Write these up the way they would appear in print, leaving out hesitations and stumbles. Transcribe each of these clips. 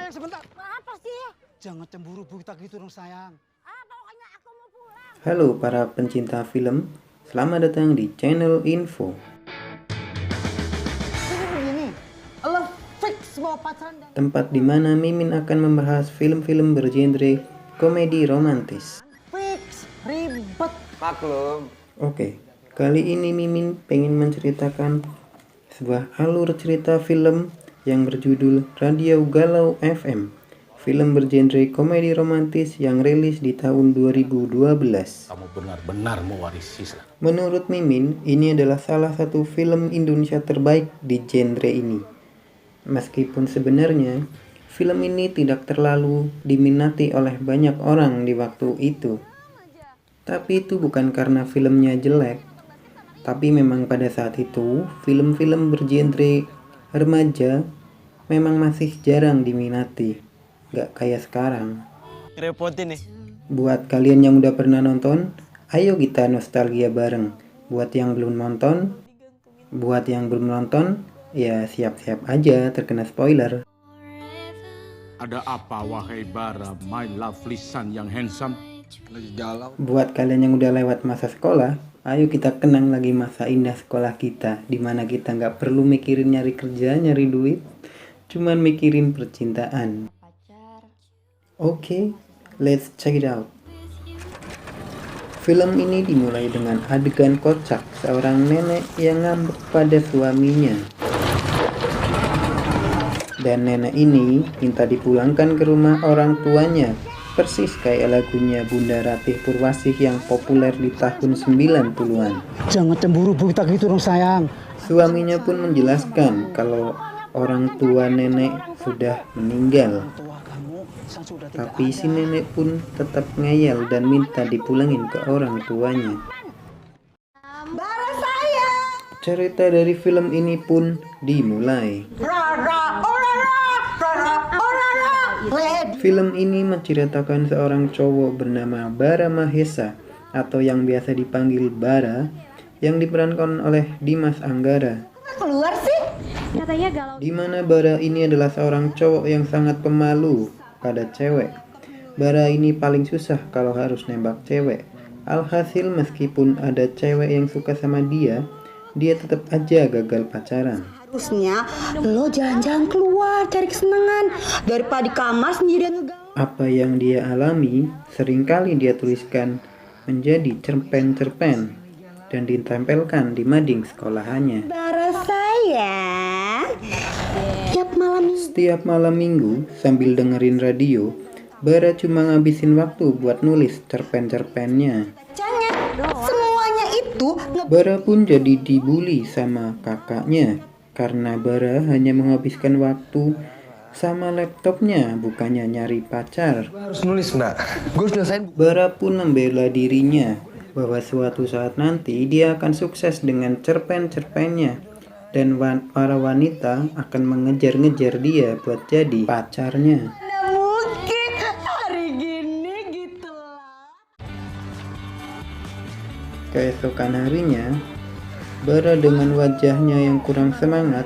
sayang sebentar. Apa sih? Jangan cemburu buta gitu dong sayang. Pokoknya aku mau pulang. Halo para pencinta film, selamat datang di channel Info. Jadi begini, lo fix mau pacaran dan... Tempat di mana Mimin akan membahas film-film bergenre komedi romantis. Fix, ribet. Maklum. Oke, kali ini Mimin pengen menceritakan sebuah alur cerita film yang berjudul Radio Galau FM. Film bergenre komedi romantis yang rilis di tahun 2012. Kamu benar-benar mewarisi Islam. Menurut Mimin, ini adalah salah satu film Indonesia terbaik di genre ini. Meskipun sebenarnya film ini tidak terlalu diminati oleh banyak orang di waktu itu. Tapi itu bukan karena filmnya jelek. Tapi memang pada saat itu, film-film bergenre remaja memang masih jarang diminati. Gak kayak sekarang. Repotin nih. Buat kalian yang udah pernah nonton, ayo kita nostalgia bareng. Buat yang belum nonton, ya siap-siap aja terkena spoiler. Ada apa wahai Bara, my lovely son yang handsome? Lagi galau. Buat kalian yang udah lewat masa sekolah, ayo kita kenang lagi masa indah sekolah kita, dimana kita nggak perlu mikirin nyari kerja, nyari duit, cuman mikirin percintaan. Oke, let's check it out. Film ini dimulai dengan adegan kocak seorang nenek yang ngambek pada suaminya. Dan nenek ini minta dipulangkan ke rumah orang tuanya. Persis kayak lagunya Bunda Ratih Purwasih yang populer di tahun 90-an. Jangan cemburu buta gitu dong sayang. Suaminya pun menjelaskan kalau orang tua nenek sudah meninggal. Tapi si nenek pun tetap ngeyel dan minta dipulangin ke orang tuanya. Bara saya. Cerita dari film ini pun dimulai. Film ini menceritakan seorang cowok bernama Bara Mahesa atau yang biasa dipanggil Bara yang diperankan oleh Dimas Anggara. Keluar sih. Katanya galau. Di mana Bara ini adalah seorang cowok yang sangat pemalu pada cewek. Bara ini paling susah kalau harus nembak cewek. Alhasil meskipun ada cewek yang suka sama dia tetap aja gagal pacaran. Harusnya lo jalan-jalan keluar cari kesenangan daripada di kamar sendirian ngegalau. Apa yang dia alami seringkali dia tuliskan menjadi cerpen-cerpen dan ditempelkan di mading sekolahannya. Bara saya. Setiap malam minggu sambil dengerin radio, Bara cuma ngabisin waktu buat nulis cerpen-cerpennya. Semuanya itu Bara pun jadi dibully sama kakaknya karena Bara hanya menghabiskan waktu sama laptopnya bukannya nyari pacar. Harus nulis nak. Gue harus nyelesain. Bara pun membela dirinya bahwa suatu saat nanti dia akan sukses dengan cerpen-cerpennya dan para wanita akan mengejar-ngejar dia buat jadi pacarnya. mungkin hari gini gitu lah. Keesokan harinya, Bara dengan wajahnya yang kurang semangat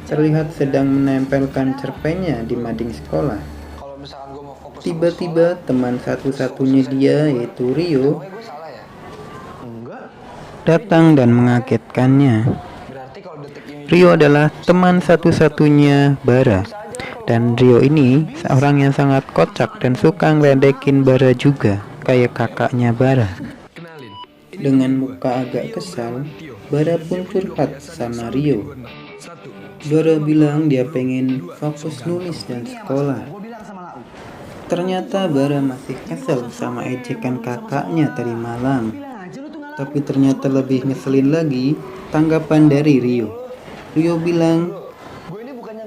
terlihat sedang menempelkan cerpennya di mading sekolah. Kalau misalkan gue mau fokus. Tiba-tiba teman satu-satunya dia yaitu Rio Gue salah ya? Enggak. datang dan mengagetkannya. Berarti kalau detik ini Rio adalah teman satu-satunya Bara. Dan Rio ini seorang yang sangat kocak dan suka ngeledekin Bara juga, kayak kakaknya Bara. kenalin. Dengan muka agak kesal, Bara pun curhat sama Rio. Bara bilang dia pengen fokus nulis dan sekolah. Ternyata Bara masih kesel sama ejekan kakaknya tadi malam. Tapi ternyata lebih ngeselin lagi tanggapan dari Rio. Rio bilang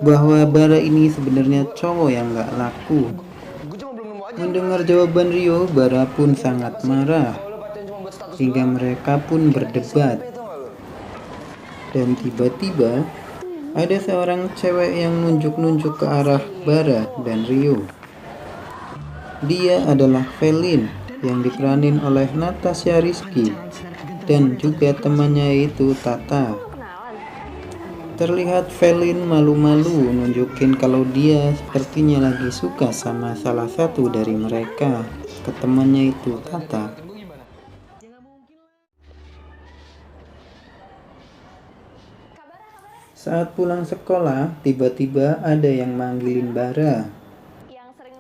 bahwa Bara ini sebenarnya cowok yang gak laku. Mendengar jawaban Rio, Bara pun sangat marah. Hingga mereka pun berdebat. Dan tiba-tiba ada seorang cewek yang nunjuk-nunjuk ke arah Bara dan Rio. Dia adalah Velin yang diperanin oleh Natasha Rizky dan juga temannya itu Tata. Terlihat Felin malu-malu nunjukin kalau dia sepertinya lagi suka sama salah satu dari mereka. Ke temannya itu Tata. Saat pulang sekolah, tiba-tiba ada yang manggilin Bara.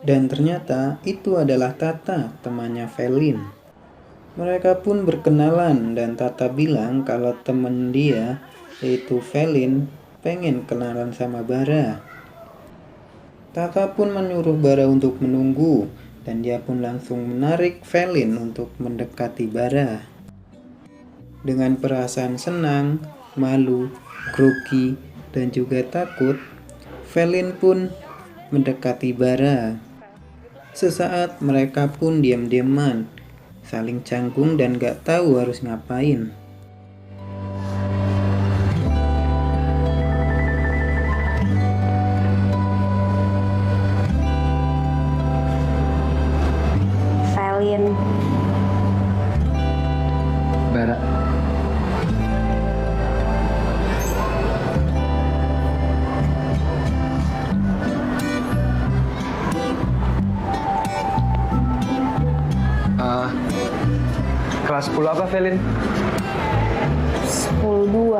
Dan ternyata itu adalah Tata, temannya Felin. Mereka pun berkenalan dan Tata bilang kalau temen dia, yaitu Felin, pengen kenalan sama Bara. Tata pun menyuruh Bara untuk menunggu dan dia pun langsung menarik Felin untuk mendekati Bara. Dengan perasaan senang, malu, grogi, dan juga takut, Felin pun mendekati Bara. Sesaat mereka pun diam-diaman, saling canggung dan gak tahu harus ngapain. Felin, Bara. Kelas 10 apa, Felin? 10-2.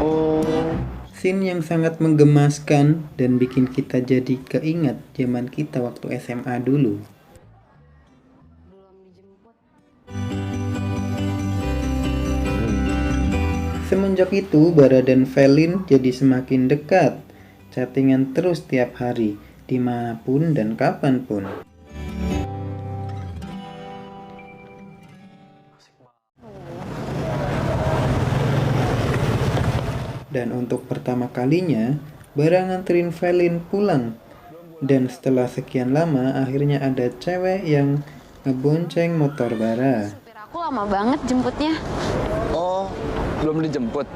Oh, Scene yang sangat menggemaskan dan bikin kita jadi keingat zaman kita waktu SMA dulu. Semenjak itu, Bara dan Felin jadi semakin dekat. Chattingan terus tiap hari, dimanapun dan kapanpun. Dan untuk pertama kalinya, Bara nganterin Felin pulang. Dan setelah sekian lama, akhirnya ada cewek yang ngebonceng motor Bara. Supir aku lama banget jemputnya. oh, belum dijemput.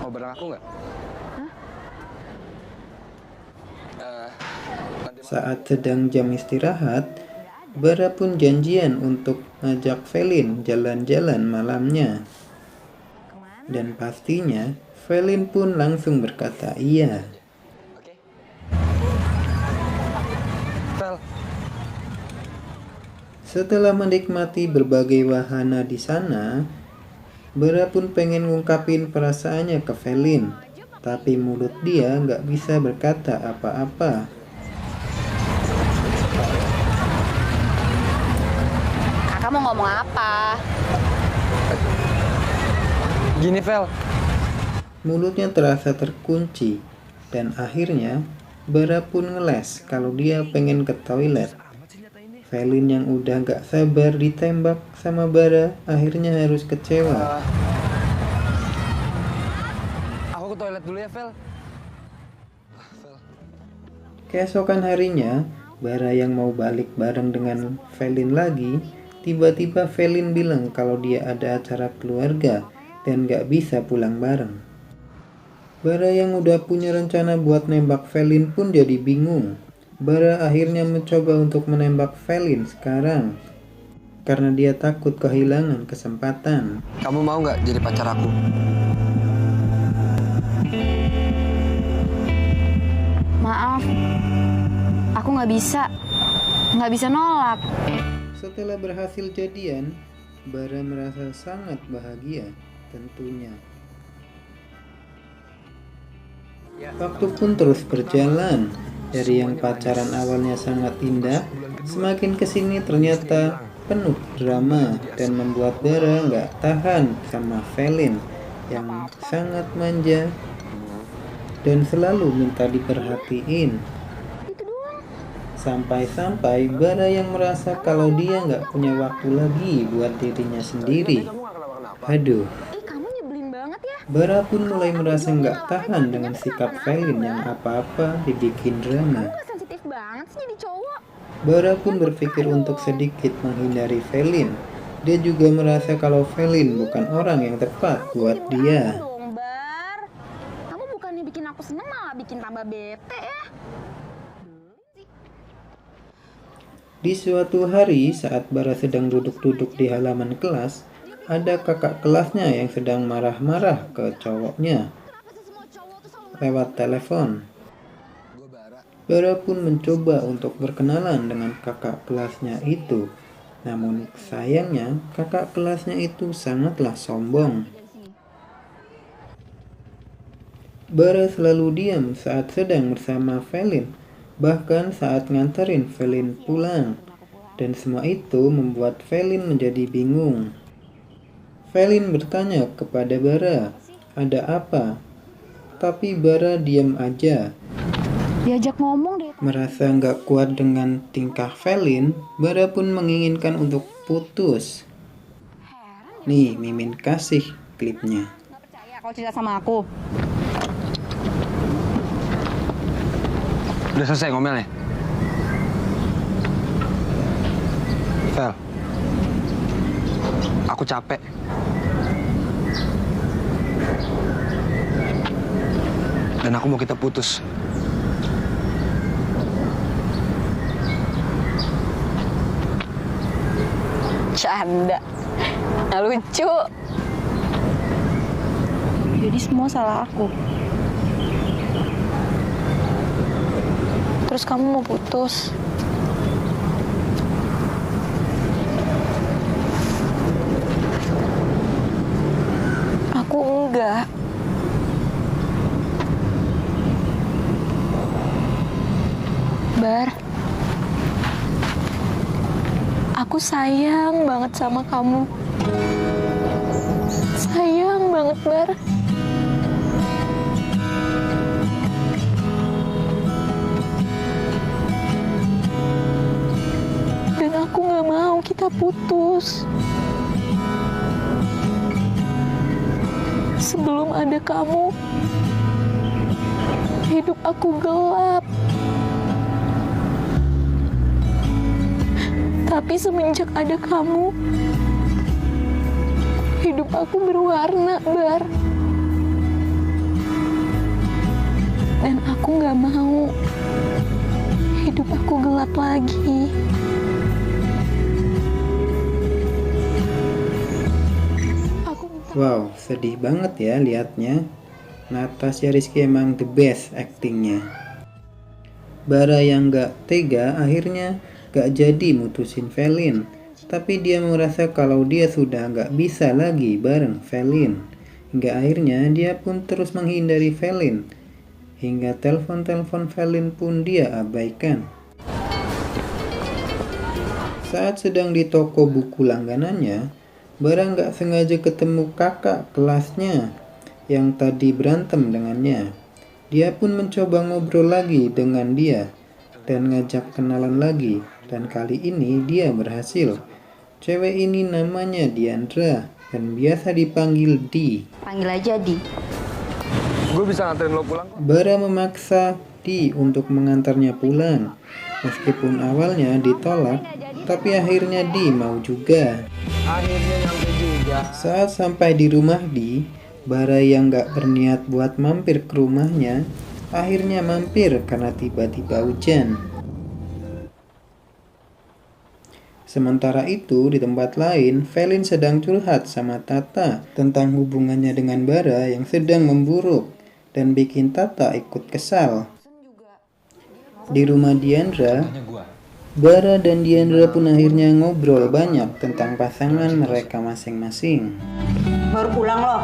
Mau bareng aku nggak? Saat sedang jam istirahat, Bara pun janjian untuk ngajak Felin jalan-jalan malamnya. Dan pastinya, Felin pun langsung berkata iya. Oke. Fel, Setelah menikmati berbagai wahana di sana, Bara pun pengen ngungkapin perasaannya ke Felin. Tapi mulut dia nggak bisa berkata apa-apa. Kakak mau ngomong apa? gini Fel. Mulutnya terasa terkunci. Dan akhirnya, Bara pun ngeles kalau dia pengen ke toilet. Felin yang udah gak sabar ditembak sama Bara akhirnya harus kecewa. Aku ke toilet dulu ya, Fel. Keesokan harinya, Bara yang mau balik bareng dengan Felin lagi, tiba-tiba Felin bilang kalau dia ada acara keluarga dan gak bisa pulang bareng. Bara yang udah punya rencana buat nembak Felin pun jadi bingung. Bara akhirnya mencoba untuk menembak Felin sekarang karena dia takut kehilangan kesempatan. Kamu mau nggak jadi pacar aku? Maaf, aku nggak bisa nolak. Setelah berhasil jadian, Bara merasa sangat bahagia tentunya. Waktu pun terus berjalan. Dari yang pacaran awalnya sangat indah, semakin kesini ternyata penuh drama dan membuat Bara nggak tahan sama Felin yang sangat manja dan selalu minta diperhatiin. Sampai-sampai Bara yang merasa kalau dia nggak punya waktu lagi buat dirinya sendiri. Aduh, Kamu nyebelin banget ya. Bara pun mulai merasa nggak tahan dengan sikap Felin yang apa-apa dibikin drama. Sensitif banget sih jadi cowok. Bara pun berpikir untuk sedikit menghindari Felin. Dia juga merasa kalau Felin bukan orang yang tepat buat dia. Dong, Bar. Kamu bukannya bikin aku seneng malah bikin tambah bete ya. Di suatu hari saat Bara sedang duduk-duduk di halaman kelas, ada kakak kelasnya yang sedang marah-marah ke cowoknya lewat telepon. Bara pun mencoba untuk berkenalan dengan kakak kelasnya itu. Namun sayangnya kakak kelasnya itu sangatlah sombong. Bara selalu diam saat sedang bersama Felin, bahkan saat nganterin Felin pulang. Dan semua itu membuat Felin menjadi bingung. Felin bertanya kepada Bara, ada apa? Tapi Bara diam aja. Diajak ngomong deh. Merasa nggak kuat dengan tingkah Felin, Bara pun menginginkan untuk putus. Nih, Mimin kasih klipnya. Nggak percaya kalau cerita sama aku. Udah selesai ngomelnya? Vel, aku capek. Dan aku mau kita putus. Canda. Nggak lucu. Jadi semua salah aku. Terus kamu mau putus? Aku enggak. Bar, aku sayang banget sama kamu. Sayang banget, Bar. Dan aku gak mau kita putus. Sebelum ada kamu, hidup aku gelap. Tapi semenjak ada kamu, hidup aku berwarna, Bar. Dan aku gak mau hidup aku gelap lagi. Wow, sedih banget ya liatnya. Natasha Rizky emang the best aktingnya. Bara yang gak tega akhirnya gak jadi mutusin Felin. Tapi dia merasa kalau dia sudah gak bisa lagi bareng Felin. Hingga akhirnya dia pun terus menghindari Felin. Hingga telepon-telepon Felin pun dia abaikan. Saat sedang di toko buku langganannya, Bara nggak sengaja ketemu kakak kelasnya yang tadi berantem dengannya. Dia pun mencoba ngobrol lagi dengan dia dan ngajak kenalan lagi. Dan kali ini dia berhasil. Cewek ini namanya Diandra dan biasa dipanggil Di. Panggil aja Di. Gue bisa nganterin lo pulang. Bara memaksa Di untuk mengantarnya pulang. Meskipun awalnya ditolak, tapi akhirnya Di mau juga. Akhirnya nyampe juga. Saat sampai di rumah Di, Bara yang gak berniat buat mampir ke rumahnya, akhirnya mampir karena tiba-tiba hujan. Sementara itu, di tempat lain, Felin sedang curhat sama Tata tentang hubungannya dengan Bara yang sedang memburuk dan bikin Tata ikut kesal. Di rumah Diandra, Bara dan Diandra pun akhirnya ngobrol banyak tentang pasangan mereka masing-masing. Baru pulang loh.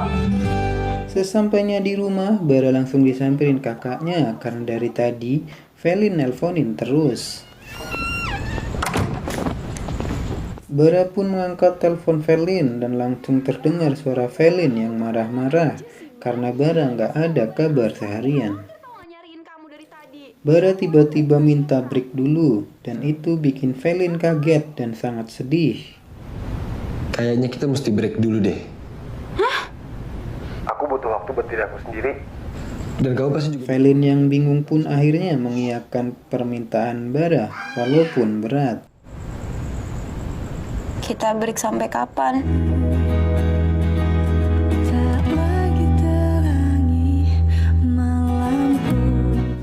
Sesampainya di rumah, Bara langsung disamperin kakaknya karena dari tadi Felin nelponin terus. Bara pun mengangkat telepon Felin dan langsung terdengar suara Felin yang marah-marah karena Bara nggak ada kabar seharian. Bara tiba-tiba minta break dulu dan itu bikin Felin kaget dan sangat sedih. Kayaknya kita mesti break dulu deh. Hah? Aku butuh waktu buat diri aku sendiri. Dan kamu pasti juga. Felin yang bingung pun akhirnya mengiyakan permintaan Bara walaupun berat. Kita break sampai kapan?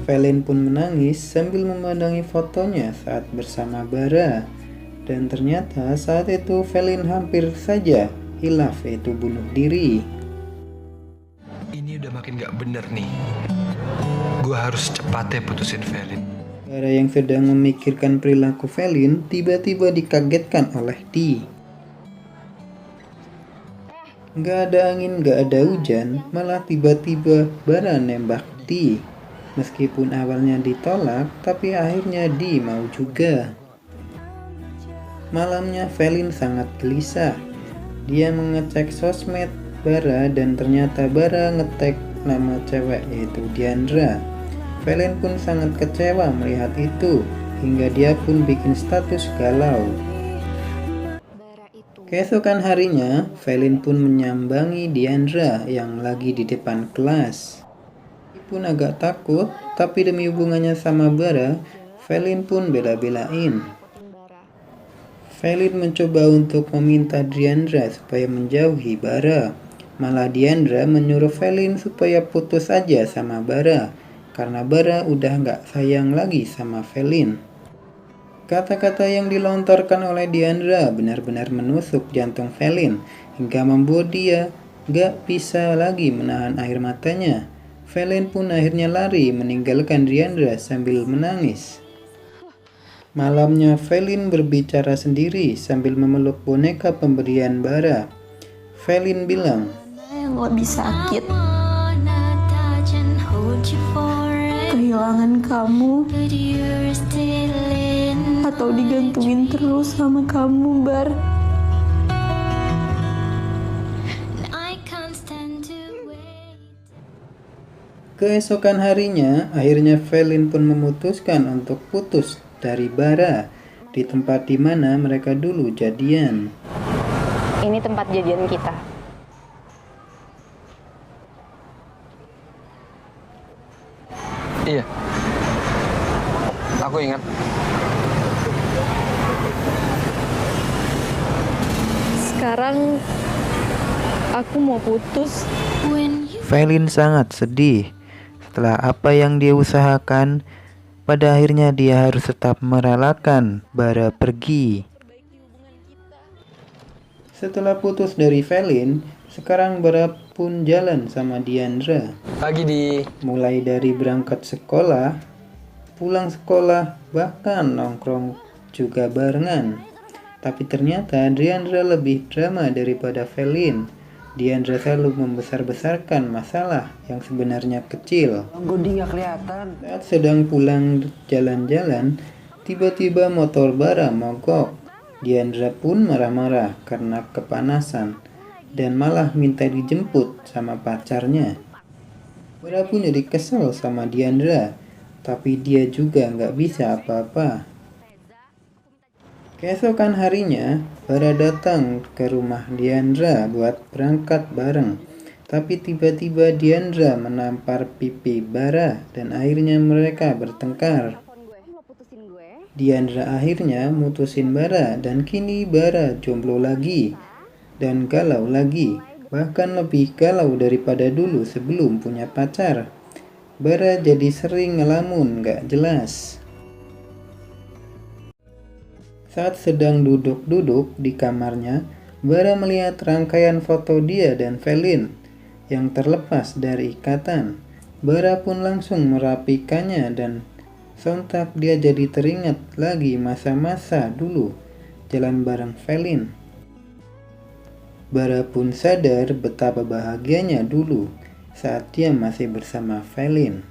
Felin pun menangis sambil memandangi fotonya saat bersama Bara. Dan ternyata saat itu Felin hampir saja hilaf, yaitu bunuh diri. Ini udah makin gak bener nih. Gue harus cepatnya putusin Felin. Bara yang sedang memikirkan perilaku Felin tiba-tiba dikagetkan oleh Di. Gak ada angin, gak ada hujan, malah tiba-tiba Bara nembak Di. Meskipun awalnya ditolak, tapi akhirnya Di mau juga. Malamnya Felin sangat gelisah. Dia mengecek sosmed Bara dan ternyata Bara ngetek nama cewek yaitu Diandra. Felin pun sangat kecewa melihat itu, hingga dia pun bikin status galau. Keesokan harinya, Felin pun menyambangi Diandra yang lagi di depan kelas. Dia pun agak takut, tapi demi hubungannya sama Bara, Felin pun bela-belain. Felin mencoba untuk meminta Diandra supaya menjauhi Bara. Malah Diandra menyuruh Felin supaya putus aja sama Bara, karena Bara udah gak sayang lagi sama Felin. Kata-kata yang dilontarkan oleh Diandra benar-benar menusuk jantung Felin, hingga membuat dia gak bisa lagi menahan air matanya. Felin pun akhirnya lari meninggalkan Diandra sambil menangis. Malamnya Felin berbicara sendiri sambil memeluk boneka pemberian Bara. Felin bilang, Yang lebih sakit, kehilangan kamu, atau digantungin terus sama kamu, Bar. Keesokan harinya, akhirnya Felin pun memutuskan untuk putus dari Bara di tempat di mana mereka dulu jadian. Ini tempat jadian kita. Iya. Aku ingat. Sekarang aku mau putus. Felin sangat sedih. Setelah apa yang dia usahakan, pada akhirnya dia harus tetap merelakan Bara pergi. Setelah putus dari Felin, sekarang Bara pun jalan sama Diandra. Pagi Di. Mulai dari berangkat sekolah, pulang sekolah, bahkan nongkrong juga barengan. Tapi ternyata Diandra lebih drama daripada Felin. Diandra selalu membesar-besarkan masalah yang sebenarnya kecil. Godi nggak kelihatan. Saat sedang pulang jalan-jalan, tiba-tiba motor Bara mogok. Diandra pun marah-marah karena kepanasan dan malah minta dijemput sama pacarnya. Bara pun jadi kesel sama Diandra, tapi dia juga nggak bisa apa-apa. Keesokan harinya, Bara datang ke rumah Diandra buat berangkat bareng. Tapi tiba-tiba Diandra menampar pipi Bara dan akhirnya mereka bertengkar. Diandra akhirnya mutusin Bara dan kini Bara jomblo lagi dan galau lagi. Bahkan lebih galau daripada dulu sebelum punya pacar. Bara jadi sering ngelamun gak jelas. Saat sedang duduk-duduk di kamarnya, Bara melihat rangkaian foto dia dan Felin yang terlepas dari ikatan. Bara pun langsung merapikannya dan sontak dia jadi teringat lagi masa-masa dulu jalan bareng Felin. Bara pun sadar betapa bahagianya dulu saat dia masih bersama Felin.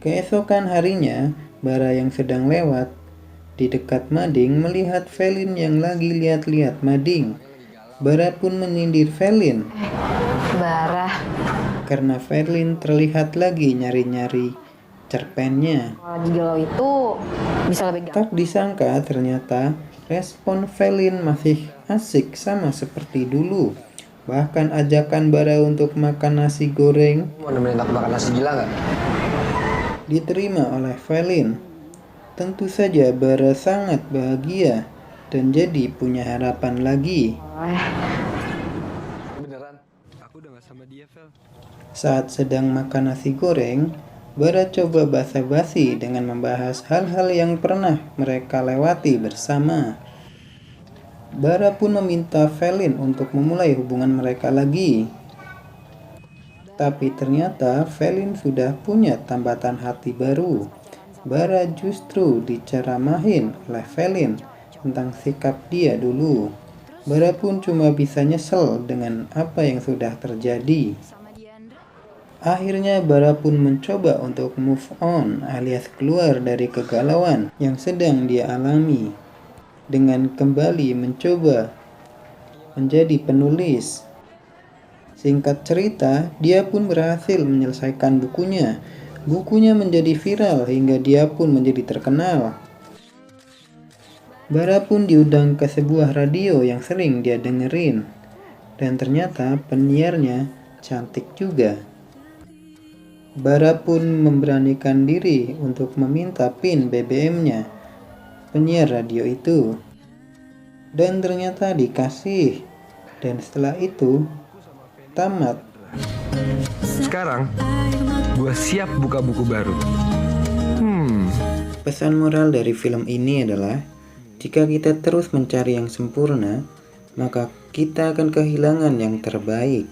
Keesokan harinya, Bara yang sedang lewat di dekat mading melihat Felin yang lagi lihat-lihat mading. Bara pun menyindir Felin. Bara. Karena Felin terlihat lagi nyari-nyari cerpennya. Kalau galau itu bisa lebih Tak disangka ternyata respon Felin masih asik sama seperti dulu. Bahkan ajakan Bara untuk makan nasi goreng Mau nemenin aku makan nasi gila nggak? diterima oleh Felin. Tentu saja Bara sangat bahagia dan jadi punya harapan lagi. Beneran? Aku udah gak sama dia, Fel. Saat sedang makan nasi goreng, Bara coba basa-basi dengan membahas hal-hal yang pernah mereka lewati bersama. Bara pun meminta Felin untuk memulai hubungan mereka lagi. Tapi ternyata Felin sudah punya tambatan hati baru. Bara justru diceramahin oleh Felin tentang sikap dia dulu. Bara pun cuma bisa nyesel dengan apa yang sudah terjadi. Akhirnya Bara pun mencoba untuk move on alias keluar dari kegalauan yang sedang dia alami dengan kembali mencoba menjadi penulis. Singkat cerita, dia pun berhasil menyelesaikan bukunya. Bukunya menjadi viral hingga dia pun menjadi terkenal. Bara pun diundang ke sebuah radio yang sering dia dengerin. Dan ternyata penyiarnya cantik juga. Bara pun memberanikan diri untuk meminta PIN BBM-nya penyiar radio itu. Dan ternyata dikasih. Dan setelah itu tamat. Sekarang, gue siap buka buku baru. Pesan moral dari film ini adalah, jika kita terus mencari yang sempurna, maka kita akan kehilangan yang terbaik.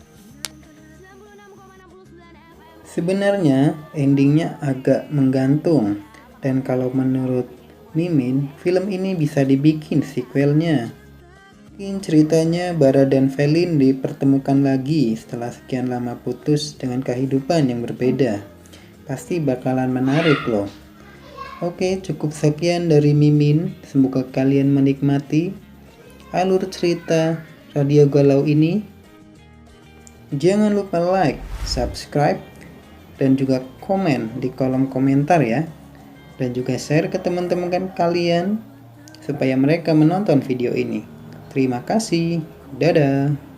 Sebenarnya endingnya agak menggantung, dan kalau menurut Mimin, film ini bisa dibikin sequelnya. Mungkin ceritanya Bara dan Felin dipertemukan lagi setelah sekian lama putus dengan kehidupan yang berbeda. Pasti bakalan menarik loh. Oke, cukup sekian dari Mimin. Semoga kalian menikmati alur cerita Radio Galau ini. Jangan lupa like, subscribe, dan juga komen di kolom komentar ya. Dan juga share ke teman-teman kalian supaya mereka menonton video ini. Terima kasih. Dadah.